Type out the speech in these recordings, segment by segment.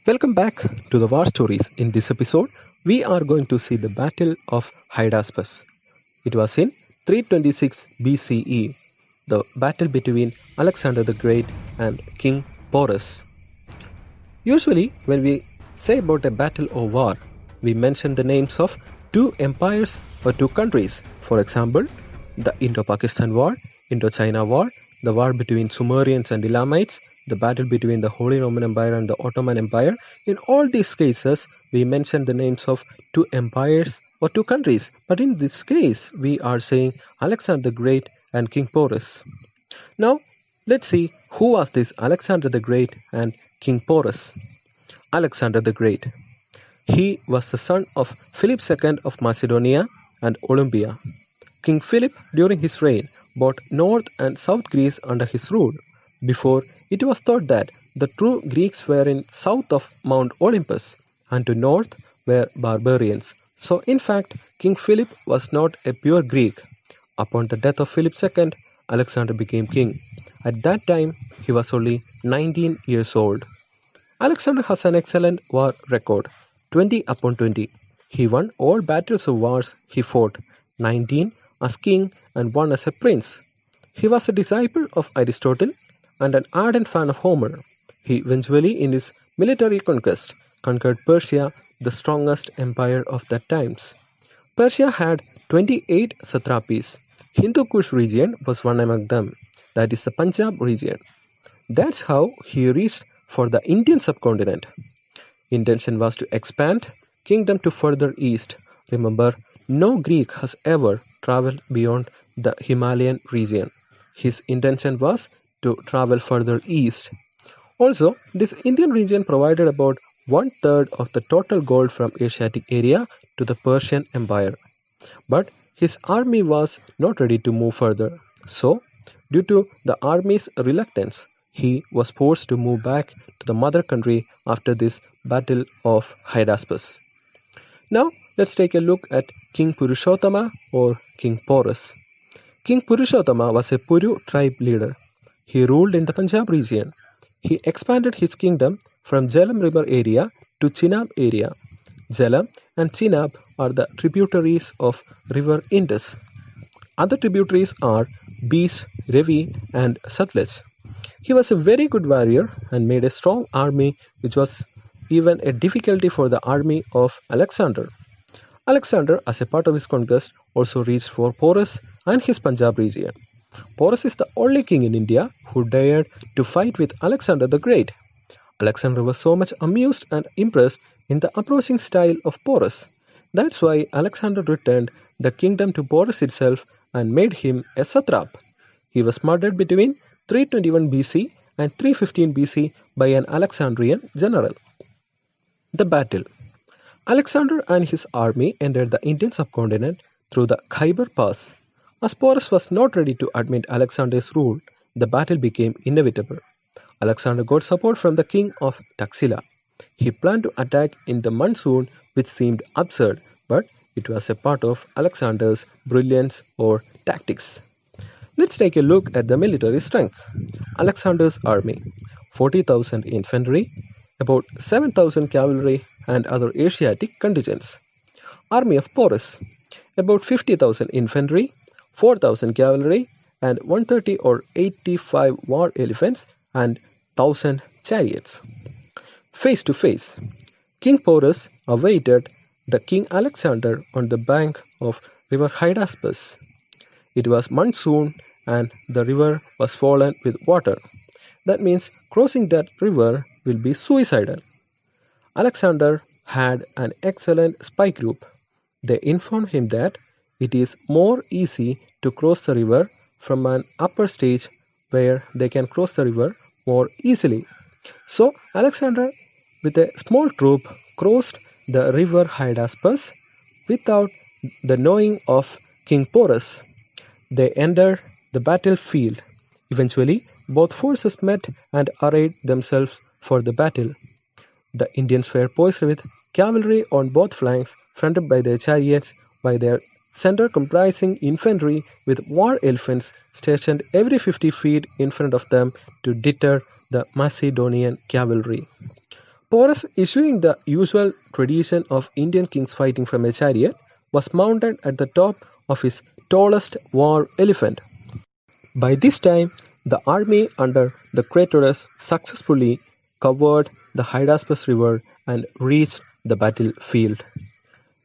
Welcome back to the War Stories. In this episode, we are going to see the Battle of Hydaspes. It was in 326 BCE, the battle between Alexander the Great and King Porus. Usually, when we say about a battle or war, we mention the names of two empires or two countries. For example, the Indo-Pakistan War, Indo-China War, the war between Sumerians and Elamites, the battle between the Holy Roman Empire and the Ottoman Empire. In all these cases, we mention the names of two empires or two countries. But in this case, we are saying Alexander the Great and King Porus. Now, let's see who was this Alexander the Great and King Porus. Alexander the Great. He was the son of Philip II of Macedonia and Olympia. King Philip, during his reign, brought North and South Greece under his rule. Before, it was thought that the true Greeks were in south of Mount Olympus, and to north were barbarians. So in fact, King Philip was not a pure Greek. Upon the death of Philip II, Alexander became king. At that time, he was only 19 years old. Alexander has an excellent war record, 20 upon 20. He won all battles of wars he fought, 19 as king and 1 as a prince. He was a disciple of Aristotle and an ardent fan of Homer. He eventually, in his military conquest, conquered Persia, the strongest empire of that times. Persia had 28 satrapies. Hindu Kush region was one among them, that is the Punjab region. That's how he reached for the Indian subcontinent. Intention was to expand kingdom to further east. Remember, no Greek has ever traveled beyond the Himalayan region. His intention was to travel further east. Also, this Indian region provided about 1/3 of the total gold from Asiatic area to the Persian Empire. But his army was not ready to move further. So, due to the army's reluctance, he was forced to move back to the mother country after this Battle of Hydaspes. Now, let's take a look at King Purushottama or King Porus. King Purushottama was a Puru tribe leader. He ruled in the Punjab region. He expanded his kingdom from Jhelum River area to Chenab area. Jhelum and Chenab are the tributaries of river Indus. Other tributaries are Beas, Ravi and Satluj. He was a very good warrior and made a strong army, which was even a difficulty for the army of Alexander. Alexander, as a part of his conquest, also reached for Porus and his Punjab region. Porus is the only king in India who dared to fight with Alexander the Great. Alexander was so much amused and impressed in the approaching style of Porus. That's why Alexander returned the kingdom to Porus itself and made him a satrap. He was murdered between 321 BC and 315 BC by an Alexandrian general. The battle. Alexander and his army entered the Indian subcontinent through the Khyber Pass. As Porus was not ready to admit Alexander's rule, the battle became inevitable. Alexander got support from the king of Taxila. He planned to attack in the monsoon, which seemed absurd, but it was a part of Alexander's brilliance or tactics. Let's take a look at the military strengths. Alexander's army: 40,000 infantry, about 7,000 cavalry and other Asiatic contingents. Army of Porus: about 50,000 infantry, 4,000 cavalry and 130 or 85 war elephants and 1,000 chariots. Face to face, King Porus awaited the King Alexander on the bank of river Hydaspes. It was monsoon and the river was swollen with water. That means crossing that river will be suicidal. Alexander had an excellent spy group. They informed him that it is more easy to cross the river from an upper stage where they can cross the river more easily. So Alexander, with a small troop, crossed the river Hydaspes without the knowing of King Porus. They entered the battlefield. Eventually, both forces met and arrayed themselves for the battle. The Indians were poised with cavalry on both flanks, fronted by their chariots, by their center comprising infantry with war elephants stationed every 50 feet in front of them to deter the Macedonian cavalry. Porus, issuing the usual tradition of Indian kings fighting from a chariot, was mounted at the top of his tallest war elephant. By this time, the army under the Craterus successfully covered the Hydaspes river and reached the battlefield.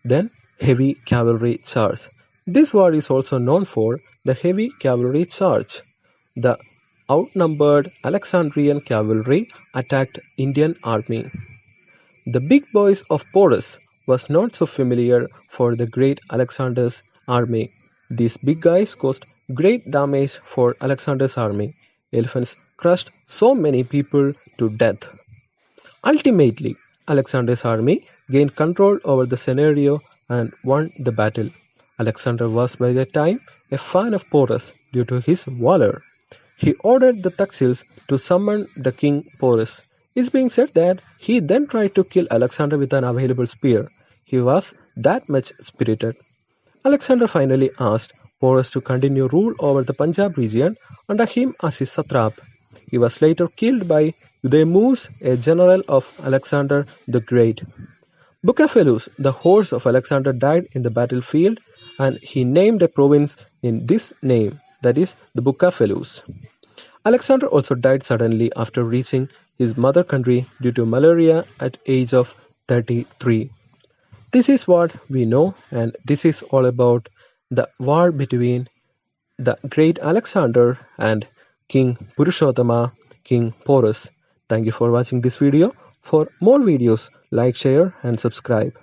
Then, heavy cavalry charge. This war is also known for the heavy cavalry charge. The outnumbered Alexandrian cavalry attacked Indian army. The big boys of Porus was not so familiar for the great Alexander's army. These big guys caused great damage for Alexander's army. Elephants crushed so many people to death. Ultimately, Alexander's army gained control over the scenario and won the battle. Alexander was by that time a fan of Porus due to his valor. He ordered the Taxils to summon the king Porus. It's being said that he then tried to kill Alexander with an available spear. He was that much spirited. Alexander finally asked Porus to continue rule over the Punjab region under him as his satrap. He was later killed by Eudemus, a general of Alexander the Great. Bucephalus, the horse of Alexander, died in the battlefield, and he named a province in this name, that is, the Bucephalus. Alexander also died suddenly after reaching his mother country due to malaria at age of 33. This is what we know, and this is all about the war between the great Alexander and King Purushottama, King Porus. Thank you for watching this video. For more videos, like, share and subscribe.